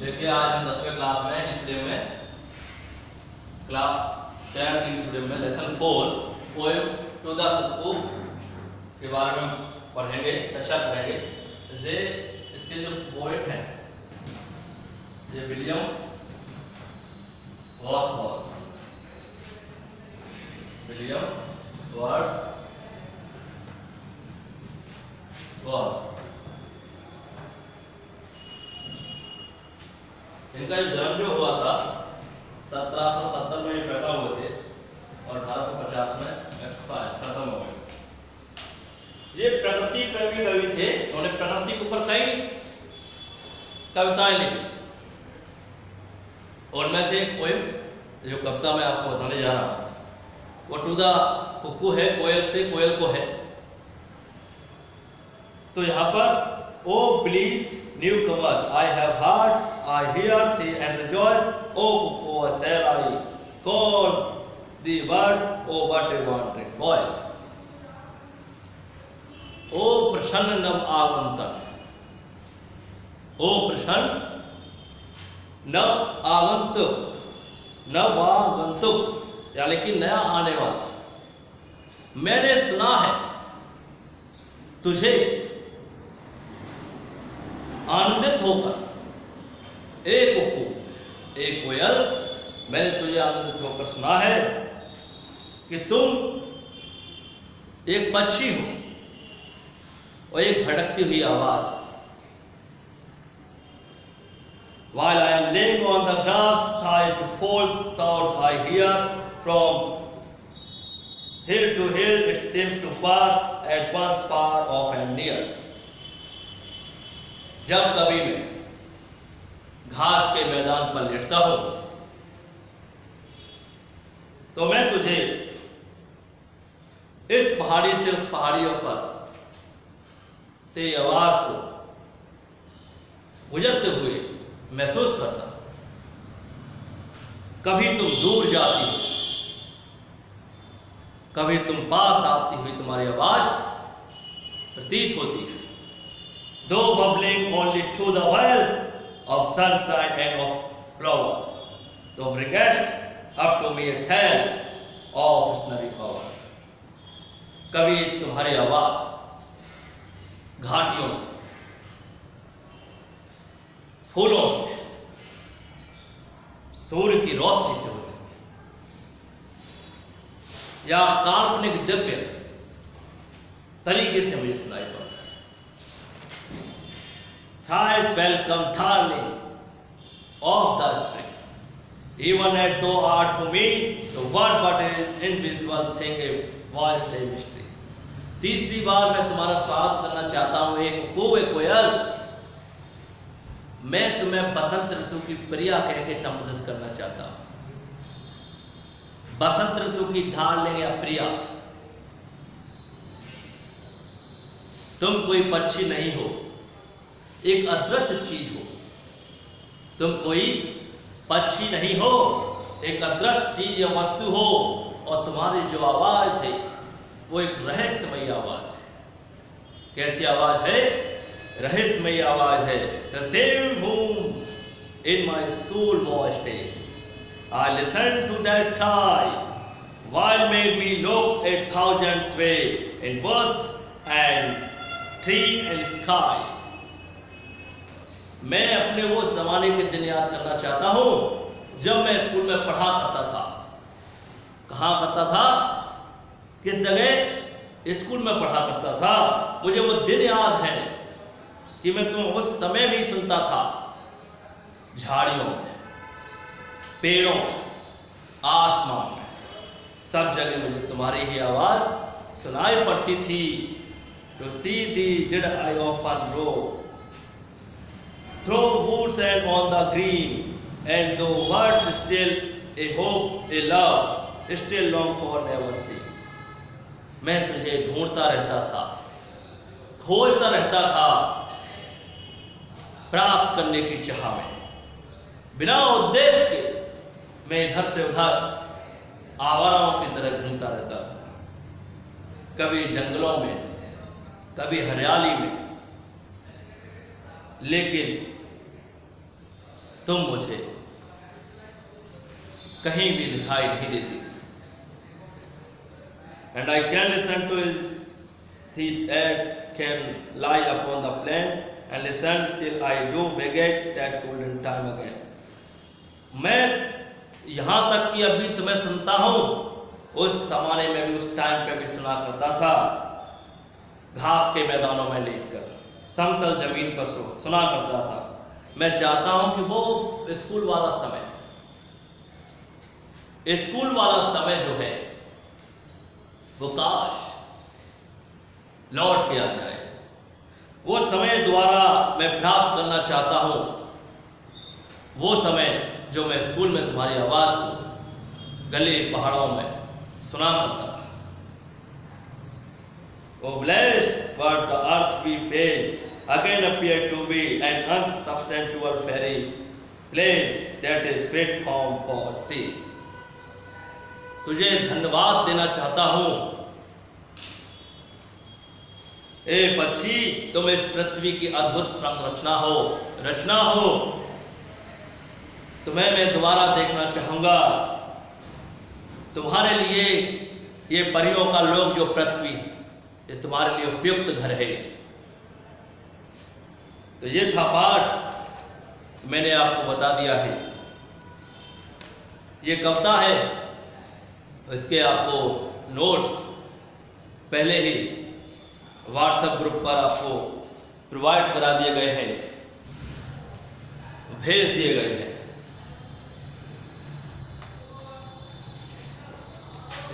देखिए आज हम 10वें क्लास में इस वीडियो में क्लास 10 इस वीडियो में lesson 4 poem to the cuckoo के बारे में पढ़ेंगे, चर्चा करेंगे। ये इसके जो पोएट हैं ये विलियम वर्ड्सवर्थ, विलियम वर्ड्सवर्थ। इनका जो जन्म जो हुआ था 1770 में पैदा हुए थे और 1850 में एक्सपायर खत्म हो गए। ये प्रकृति प्रेमी कवि थे। उन्होंने प्रकृति के ऊपर कई कविताएं लिखी और में से एक पोएम जो कविता मैं आपको बताने जा रहा हूं वो टू द कुकू है, कोयल से कोयल को है। तो यहाँ पर ओ bleach newcomer, I have heard, I hear thee and rejoice. O cuckoo, shall I call thee word? O what a wandering voice. O प्रसन्न नव आगंतक, ओ प्रसन्न नव आगंतुक, नव आगंतुक यानी कि नया आने वाला। मैंने सुना है तुझे आनंदित होकर, एक कुकू एक कोयल, मैंने तुझे आनंदित होकर सुना है कि तुम एक पक्षी हो और एक भटकती हुई आवाज। While I am laying on the grass, tired to false sound I hear from hill to hill, it seems to pass at once far off and near. जब कभी मैं घास के मैदान पर लेटता हूं तो मैं तुझे इस पहाड़ी से उस पहाड़ियों पर तेरी आवाज को गुजरते हुए महसूस करता। कभी तुम दूर जाती हो, कभी तुम पास आती हुई तुम्हारी आवाज प्रतीत होती है। Though bubbling only to the well of sunshine and of flowers, thou bringest up to me a tale of visionary power. कभी तुम्हारी आवाज घाटियों से, फूलों से, सूर्य की रोशनी से होती है या काल्पनिक दिव्य तरीके से मुझे सुनाई पड़ती है। Thrice welcome, darling of the spring, even as thou art to me the word but an invisible thing, a voice, a mystery. तीसरी बार मैं तुम्हारा स्वागत करना चाहता हूं, एक कुकू एक कोयल। मैं तुम्हें बसंत ऋतु की प्रिया कह के संबोधित करना चाहता हूं। बसंत ऋतु की डार्लिंग या प्रिया। तुम कोई पक्षी नहीं हो, एक अदृश्य चीज हो। तुम कोई पक्षी नहीं हो, एक अदृश्य चीज या वस्तु हो और तुम्हारी जो आवाज है वो एक रहस्यमयी आवाज है। कैसी आवाज है? रहस्यमयी आवाज है। The same whom in my school voice stays, I listened to that cry, while made me look at thousands way in bush and tree and sky. मैं अपने वो जमाने के दिन याद करना चाहता हूं जब मैं स्कूल में पढ़ा करता था। कहां करता था? किस जगह? स्कूल में पढ़ा करता था। मुझे वो दिन याद है कि मैं तुम उस समय भी सुनता था। झाड़ियों में, पेड़ों, आसमान में, सब जगह मुझे तुम्हारी ही आवाज सुनाई पड़ती थी। To see thee did I often rove through woods and on the green, and though what still a hope, a love, still long for never see. मैं तुझे ढूंढता रहता था, खोजता रहता था, प्राप्त करने की चाह में। बिना उद्देश्य के मैं इधर से उधर आवाराओं की तरह घूमता रहता था। कभी जंगलों में, कभी हरियाली में, लेकिन तुम मुझे कहीं भी दिखाई नहीं देती। And I can listen to his head can lie upon the plain and listen till I do forget that golden time again. मैं यहाँ तक कि अभी तुम्हें सुनता हूँ, उस जमाने में भी, उस टाइम पे भी सुना करता था, घास के मैदानों में लेटकर, समतल जमीन पर सुना करता था। मैं चाहता हूँ कि वो स्कूल वाला समय जो है वो काश लौट के आ जाए। वो समय दोबारा मैं प्राप्त करना चाहता हूँ, वो समय जो मैं स्कूल में तुम्हारी आवाज को गली पहाड़ों में सुना करता था। Oh blessed but the earth we face again appeared to be an unsubstantial fairy place that is fit home for thee. तुझे धन्यवाद देना चाहता हूं ए पक्षी, तुम इस पृथ्वी की अद्भुत रचना हो। तुम्हें मैं दोबारा देखना चाहूंगा। तुम्हारे लिए ये परियों का लोक जो पृथ्वी, ये तुम्हारे लिए उपयुक्त घर है। तो ये था पाठ, मैंने आपको बता दिया है। ये कविता है, इसके आपको नोट्स पहले ही व्हाट्सएप ग्रुप पर आपको प्रोवाइड करा दिए गए हैं, भेज दिए गए हैं।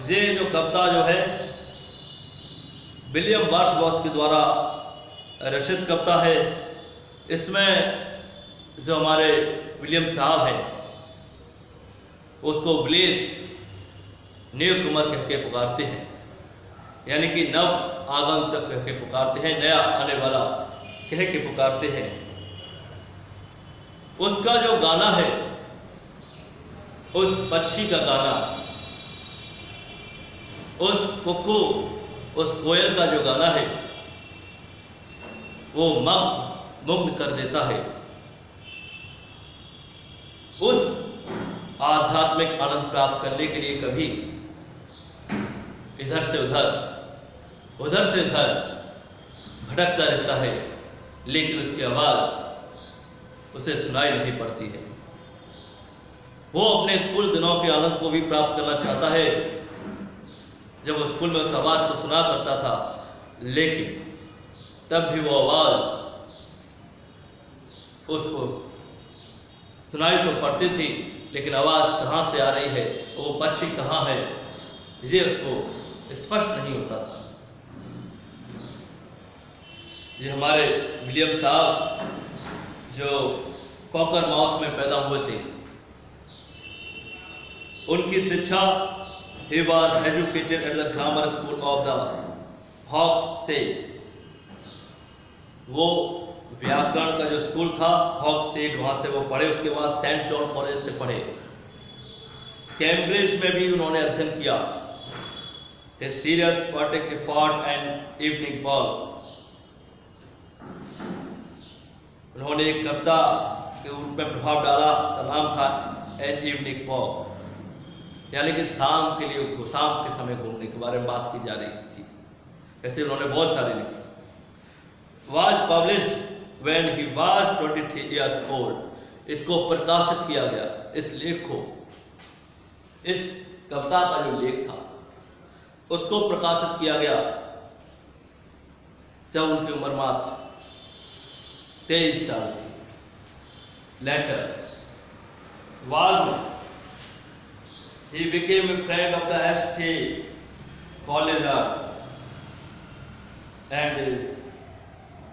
ये जो कविता जो है विलियम वर्ड्सवर्थ के द्वारा रचित कविता है। इसमें जो हमारे विलियम साहब हैं, उसको ब्लेथ न्यू कुमर कह के पुकारते हैं, यानी कि नव आगंतुक कह के पुकारते हैं, नया आने वाला कह के पुकारते हैं। उसका जो गाना है, उस पक्षी का गाना, उस कुक्कू, उस कोयल का जो गाना है, वो मुग्ध कर देता है। उस आध्यात्मिक आनंद प्राप्त करने के लिए कभी इधर से उधर, उधर से इधर भटकता रहता है, लेकिन उसकी आवाज उसे सुनाई नहीं पड़ती है। वो अपने स्कूल दिनों के आनंद को भी प्राप्त करना चाहता है, जब वो स्कूल में उस आवाज को सुना करता था, लेकिन तब भी वो आवाज उसको सुनाई तो पड़ती थी, लेकिन आवाज कहाँ से आ रही है, वो पक्षी कहाँ है, ये उसको स्पष्ट नहीं होता था। ये हमारे विलियम साहब जो कॉकर माउथ में पैदा हुए थे, उनकी शिक्षा, he was educated at the grammar school of the Hawkshead। वो व्याकरण का जो स्कूल था हॉक्सेड, वहां से वो पढ़े। उसके बाद सेंट जॉन कॉलेज से पढ़े। कैम्ब्रिज में भी उन्होंने अध्ययन किया। A serious poetic effort and evening ball। उन्होंने एक कविता के रूप में प्रभाव डाला, उसका नाम था एन इवनिंग वॉक, यानी कि शाम के समय घूमने के बारे में बात की जा रही थी। ऐसे उन्होंने बहुत सारे लिखे। Was published when he was 23 years old। इसको प्रकाशित किया गया, इस लेख को, इस कविता का जो लेख था उसको प्रकाशित किया गया जब उनकी उम्र मात्र 23 साल थी। Later, he became a friend of the St. College and his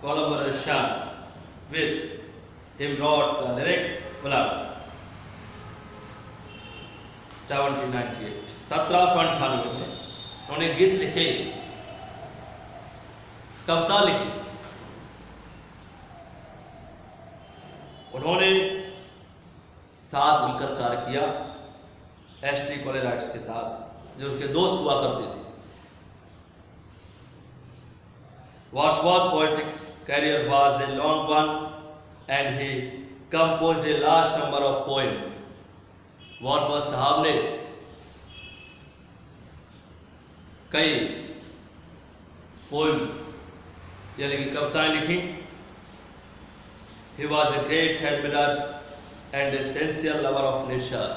collaboration with him wrote the lyrics plus 1798 1798 में उन्होंने गीत लिखे, कविता लिखी। उन्होंने साथ मिलकर कार्य किया एसटी कॉलेराइट्स के साथ, जो उसके दोस्त हुआ करते थे। Wordsworth's poetic career was a long one and he composed a large number of poems. Wordsworth साहब ने कई पोएम यानी कि कविताएं लिखी. He was a great admirer and essential lover of nature.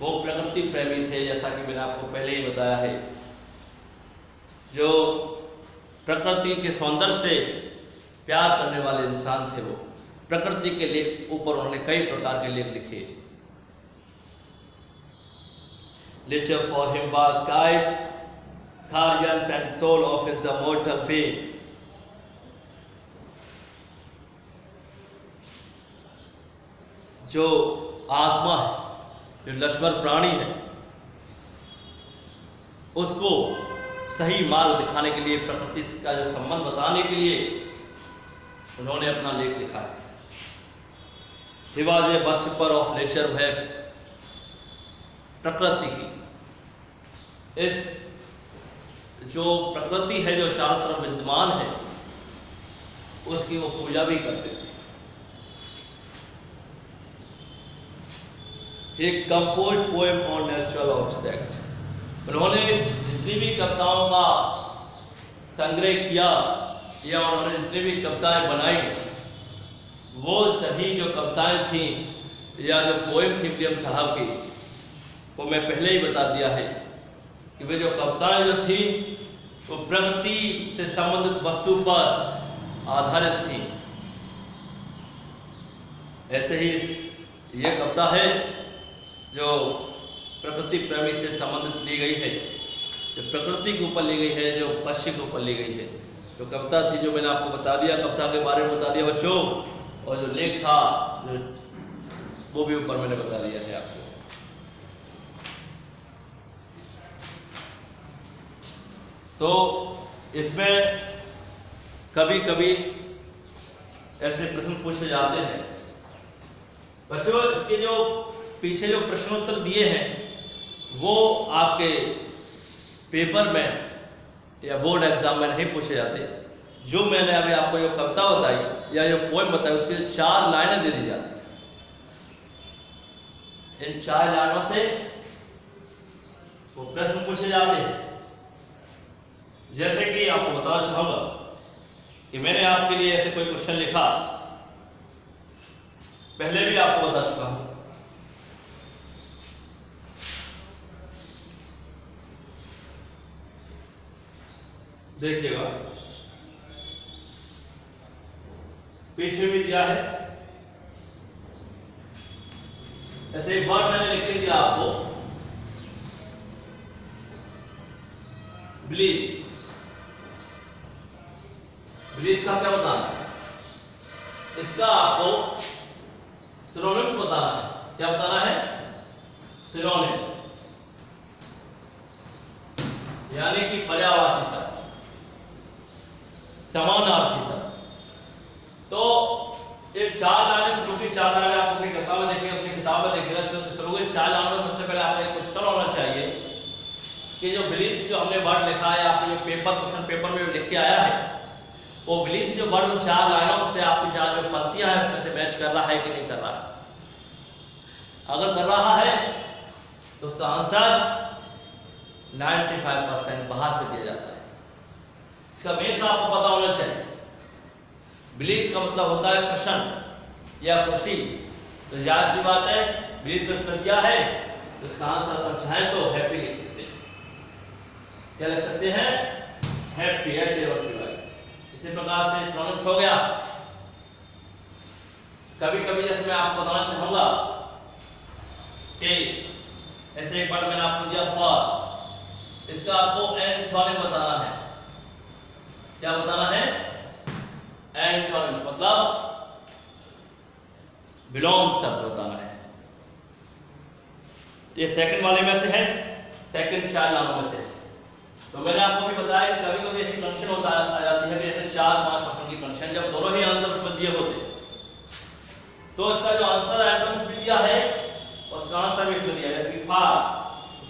वो प्रकृति प्रेमी थे, जैसा कि मैंने आपको पहले ही बताया है. जो प्रकृति के सौंदर्य से प्यार करने वाले इंसान थे. वो प्रकृति के ऊपर उन्होंने कई प्रकार के लेख लिखे. Nature for him was guide, guardians and soul of his the mortal beings. जो आत्मा है, जो नश्वर प्राणी है, उसको सही मार्ग दिखाने के लिए, प्रकृति का जो संबंध बताने के लिए उन्होंने अपना लेख लिखा है. He was a worshipper of nature, है प्रकृति की. इस जो प्रकृति है, जो चारों तरफ विद्यमान है, उसकी वो पूजा भी करते थे. एक composed poem on natural object. उन्होंने जितनी भी कविताओं का संग्रह किया या उन्होंने जितनी भी कविताएं बनाई, वो सभी जो कविताएं थी या जो पोएम थी विलियम साहब की, वो मैं पहले ही बता दिया है कि वे जो कविताएं जो थी वो प्रकृति से संबंधित वस्तु पर आधारित थी. ऐसे ही ये कविता है जो प्रकृति प्रेमी से संबंधित ली गई है, जो प्रकृति के ऊपर ली गई है, जो पक्षी के ऊपर ली गई है. जो कविता थी जो मैंने आपको बता दिया, कविता के बारे में बता दिया बच्चों, और जो लेख था वो भी ऊपर मैंने बता दिया है आपको. तो इसमें कभी कभी ऐसे प्रश्न पूछे जाते हैं बच्चों. इसके जो पीछे जो प्रश्नोत्तर दिए हैं वो आपके पेपर में या बोर्ड एग्जाम में नहीं पूछे जाते. जो मैंने अभी आपको जो कविता बताई या जो पोएम बताई, उसकी 4 लाइनें दे दी जाती. इन 4 लाइनों से वो प्रश्न पूछे जाते हैं. जैसे कि आपको बताना चाहूंगा कि मैंने आपके लिए ऐसे कोई क्वेश्चन लिखा, पहले भी आपको बता चुका हूं. देखिएगा, पीछे भी दिया है. ऐसे एक वर्ड मैंने लिख दिया आपको, ब्लीच. ब्लीच का क्या बताना है? इसका आपको सिनोनिम्स बताना है. क्या बताना है? सिनोनिम्स, यानी कि पर्यायवाची शब्द, समानार्थी शब्द. तो एक 4 लाइनें शुरू की, 4 लाइनें आप अपनी किताब में देखिए, अपनी किताब में देखिएगा. शुरू की 4 लाइनों में सबसे पहले आपका एक क्वेश्चन होना चाहिए कि जो ब्लीच जो हमने वर्ड लिखा है, आपके जो पेपर क्वेश्चन पेपर में लिख के आया है, वो ब्लीच जो वर्ड 4 लाइनों से आपकी 4 जो पंक्तियां हैं उसमें से मैच कर रहा है कि नहीं कर रहा है. अगर कर रहा है तो उसका आंसर 95% बाहर से दिया जाता है. इसका बेस आपको पता होना चाहिए. ब्लीच का मतलब होता है प्रसन्न या खुशी. तो जाहिर सी बात है ब्लीच तो इसमें क्या है, तो इसका आंसर अपन चाहें तो हैप्पी लिख सकते हैं. क्या लिख सकते हैं? हैप्पी. इसी प्रकार से सिनोनिम्स हो गया. कभी कभी जैसे मैं आपको बताना चाहूंगा कि ऐसे एक वर्ड मैंने आपको दिया फॉर, इसका आपको एंटोनिम बताना है. क्या बताना है? एंटोनिम मतलब विलोम शब्द बताना है. ये सेकंड वाले में से है, सेकंड 4 लाइनों में से. तो मैंने आपको भी बताया कि कभी कभी ऐसी कंडीशन होता आ जाती है कि ऐसे 4-5% की कंडीशन जब दोनों ही आंसर उसमें दिए होते, तो इसका जो आंसर एंटोनिम्स भी दिया है उसका आंसर भी इसमें दिया है. जैसे कि फार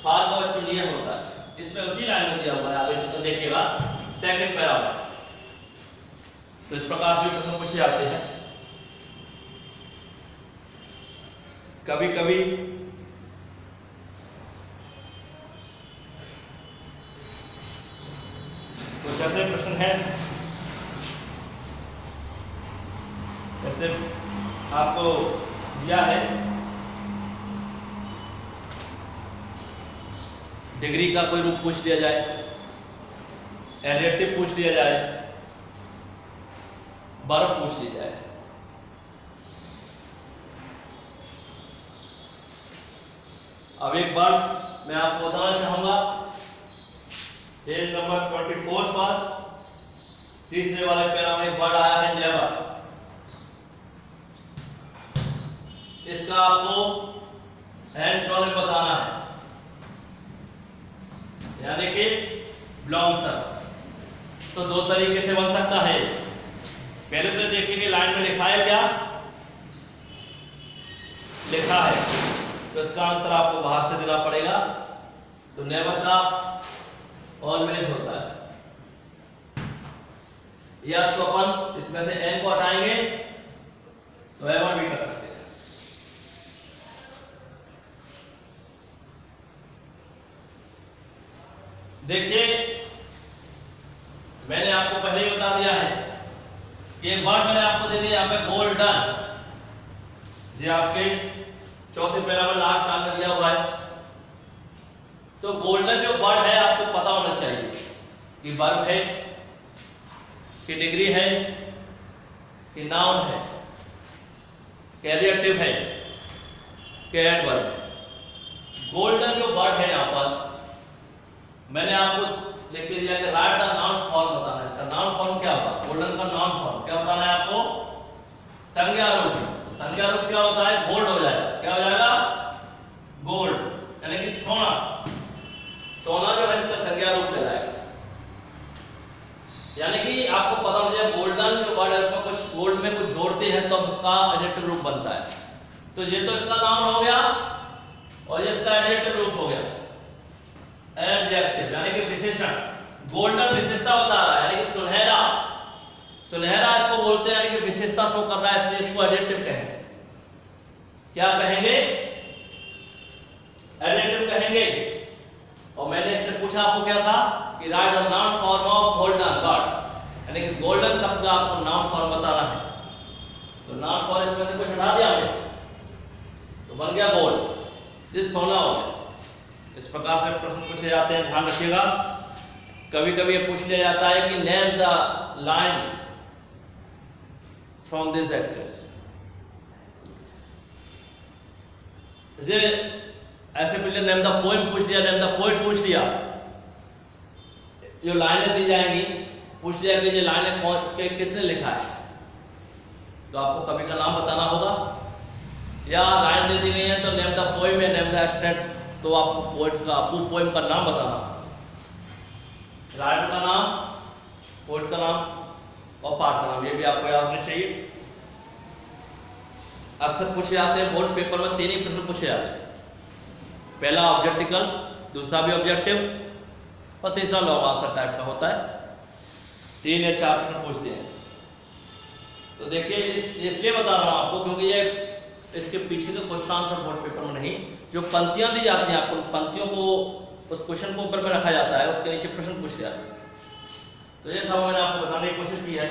का बच्चों नियम होता है, इसमें उसी लाइन में दिया हुआ है. आगे से तो देखिएगा सेकंड पैरा में. तो इस प्रकार से प्रश्न पूछे जाते हैं. कभी कभी कुछ ऐसे प्रश्न हैं, जैसे आपको दिया है डिग्री का कोई रूप पूछ लिया जाए, एडजेक्टिव पूछ लिया जाए, वर्ब पूछ लिया जाए। अब एक बार मैं आपको बताना चाहूंगा, पेज नंबर 24 पर तीसरे वाले पैरा में एक वर्ड आया है नेवर। इसका आपको हैंड प्रोनाउन बताना है, यानी कि बिलोंग्स। तो दो तरीके से बन सकता है। पहले तो देखेंगे लाइन में लिखा है क्या, लिखा है, तो इसका आंसर आपको बाहर से देना पड़ेगा। तो नेवर का ऑलवेज होता है, या तो अपन इसमें से एन को हटाएंगे तो एवर भी कर सकते हैं। देखिए मैंने आपको पहले ही बता दिया है कि एक वर्ड मैंने आपको दे दिया यहाँ पे गोल्डन, जी आपके चौथे पैरा में लास्ट लाइन में दिया हुआ है। तो गोल्डन जो वर्ड है आपको पता होना चाहिए कि वर्ब है कि डिग्री है कि नाउन है कि एडजेक्टिव है कि एडवर्ब है। गोल्डन जो वर्ड है यहाँ पर मैंने आपको लिख के दिया कि राइट द नाउन फॉर्म बताना है। इसका नाउन फॉर्म क्या होगा, गोल्डन का नाउन फॉर्म क्या बताना है आपको, संज्ञा रूप। संज्ञा रूप क्या होता है, गोल्ड हो जाएगा। क्या हो जाएगा, गोल्ड, यानी कि सोना। सोना जो है इसका संज्ञा रूप कहलाएगा। यानी कि आपको पता हो जाए गोल्डन जो वर्ड है उसमें कुछ गोल्ड में कुछ जोड़ते हैं तो उसका एडजेक्टिव रूप बनता है। तो ये तो इसका नाउन हो गया और ये इसका एडजेक्टिव रूप हो गया, एडजेक्टिव यानी कि विशेषण। गोल्डन विशेषता बता रहा है, यानी कि सुनहरा, सुनहरा इसको बोलते हैं, यानी कि विशेषता शो कर रहा है, इसलिए इसको एडजेक्टिव कहेंगे। क्या कहेंगे, एडजेक्टिव कहेंगे। और मैंने इससे पूछा आपको क्या था कि right the noun form of golden word, यानी कि गोल्डन शब्द का आपको नाउन फॉर्म बताना है। तो नाउन फॉर्म इसमें से कुछ हटा दिया हमने तो बन गया गोल्ड, जिस सोना हो गया। इस प्रकार से प्रश्न पूछे जाते हैं, ध्यान रखिएगा। कभी कभी ये पूछ लिया जाता है कि name the line from this actor. ऐसे पहले नेम द पोएम पूछ लिया, नेम द पोएट पूछ लिया। जो लाइनें दी जाएंगी पूछ लिया कि ये लाइनें कौन इसके किसने लिखा है, तो आपको कवि का नाम बताना होगा। या लाइन दे दी गई है तो नेम द पोएम या नेम द एक्सटेंट, तो आपको पोएम का नाम बताना, राइटर का नाम, पोएट का नाम और पाठ का नाम, ये भी आपको याद होना चाहिए। अक्सर पूछे जाते हैं बोर्ड पेपर में, तीन ही प्रश्न पूछे जाते हैं। पहला ऑब्जेक्टिकल, दूसरा भी ऑब्जेक्टिव और तीसरा लॉन्ग आंसर टाइप का होता है। 3 या 4 प्रश्न पूछते हैं। तो देखिए इसलिए बता रहा हूं आपको क्योंकि ये इसके पीछे का क्वेश्चन आंसर बोर्ड पेपर में नहीं, जो पंक्तियां दी जाती हैं आपको, पंक्तियों को उस क्वेश्चन को ऊपर में रखा जाता है, उसके नीचे प्रश्न पूछे जाते हैं। तो ये था मैंने आपको बताने की कोशिश की है।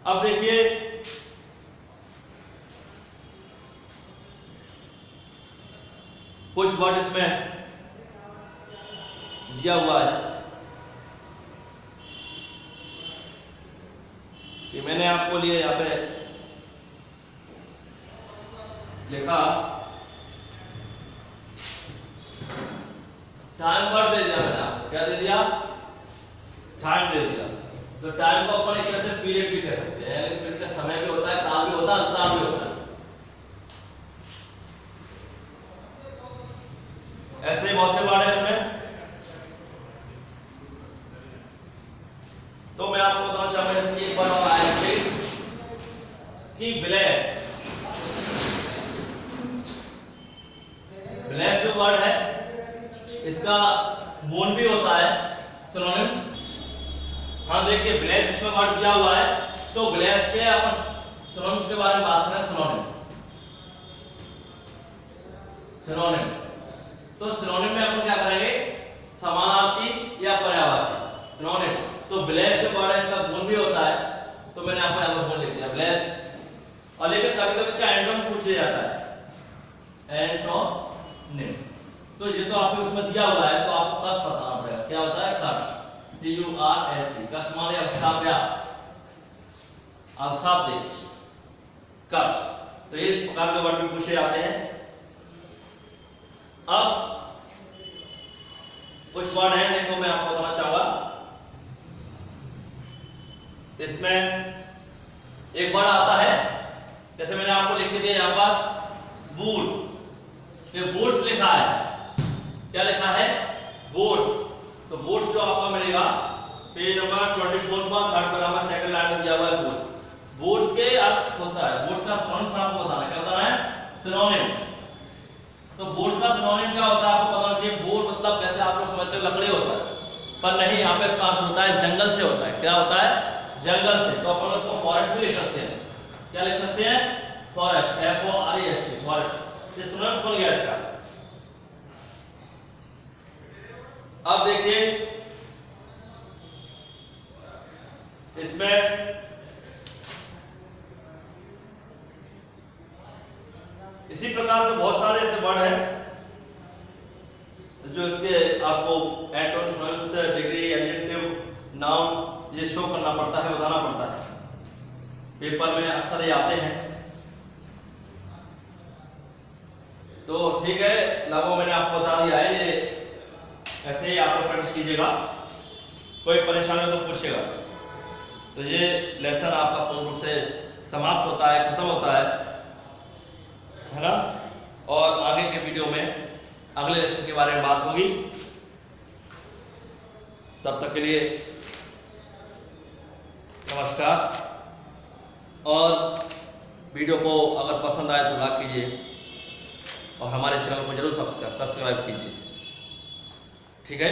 अब देखिए कुछ वर्ड इसमें दिया हुआ है कि मैंने आपको लिए यहाँ पे लिखा, टाइम वर्ड दे दिया मैंने आपको, क्या दे दिया, टाइम दे दिया। तो टाइम को अपन एक तरह से पीरियड भी कह सकते हैं, लेकिन पीरियड का समय भी होता है, काल भी होता है, अंतराल भी होता है। ऐसे बहुत से वर्ड है इसमें। तो मैं आपको बताना चाहूंगा जैसे एक वर्ड और आया कि ब्लेस। ब्लेस जो वर्ड है इसका बोन भी होता है सिनोनिम्स। हाँ देखिए ब्लेस इसमें वर्ड दिया हुआ है, तो ब्लेस के अपन सिनोनिम्स के बारे में बात करें। Synonyms synonym. तो सिनोनिम में अपन क्या करेंगे, समानार्थी या पर्यायवाची सिनोनिम। तो ब्लेस जो वर्ड है इसका गुण भी होता है, तो मैंने आपको यहाँ पर गुण लिख दिया ब्लेस। और लेकिन कभी कभी इसका एंटोनिम पूछ लिया जाता है, एंटोनिम। तो ये तो आपको उसमें दिया हुआ है, तो आपको कर्ष बताना पड़ेगा। क्या होता है कर्ष, CURSE। कर्ष माने अवसाप या अवसाप दे कर्ष। तो ये इस प्रकार के वर्ड भी पूछे जाते हैं। अब कुछ वर्ड हैं, देखो मैं आपको बताना चाहूंगा। इसमें एक वर्ड आता है, जैसे मैंने आपको लिख दिया यहाँ पर बूट। ये बूट्स लिखा है, क्या लिखा है बूट्स। तो बूट्स जो आपको मिलेगा पेज नंबर 24 पर थर्ड पैराग्राफ सेकंड लाइन में दिया हुआ है बूट्स। बूट्स के अर्थ होता है, बूट्स का सिनोनिम आपको बताना है। क्या बताना है, सिनोनिम। तो बूट का सिनोनिम क्या होता है आपको पता होना चाहिए। बूट मतलब वैसे आप लोग समझते हो लकड़ी होता है, पर नहीं, यहाँ पे इसका अर्थ होता है जंगल से होता है। क्या होता है, जंगल से। तो अपन उसको फॉरेस्ट भी लिख सकते हैं। क्या लिख सकते हैं, फॉरेस्ट, FOREST, फॉरेस्ट। ये सिनोनिम खुल गया इसका। अब देखिए इसमें इसी प्रकार से बहुत सारे ऐसे वर्ड हैं जो इसके आपको antonym, synonym, degree, adjective, noun ये शो करना पड़ता है, बताना पड़ता है। पेपर में अक्सर ये आते हैं। तो ठीक है, लगभग मैंने आपको बता दिया है। ये ऐसे ही आप प्रैक्टिस कीजिएगा, कोई परेशानी हो तो पूछिएगा। तो ये लेसन आपका पूर्ण रूप से समाप्त होता है, खत्म होता है ना। और आगे के वीडियो में अगले लेसन के बारे में बात होगी। तब तक के लिए नमस्कार। और वीडियो को अगर पसंद आए तो लाइक कीजिए और हमारे चैनल को जरूर सब्सक्राइब कीजिए। ठीक है।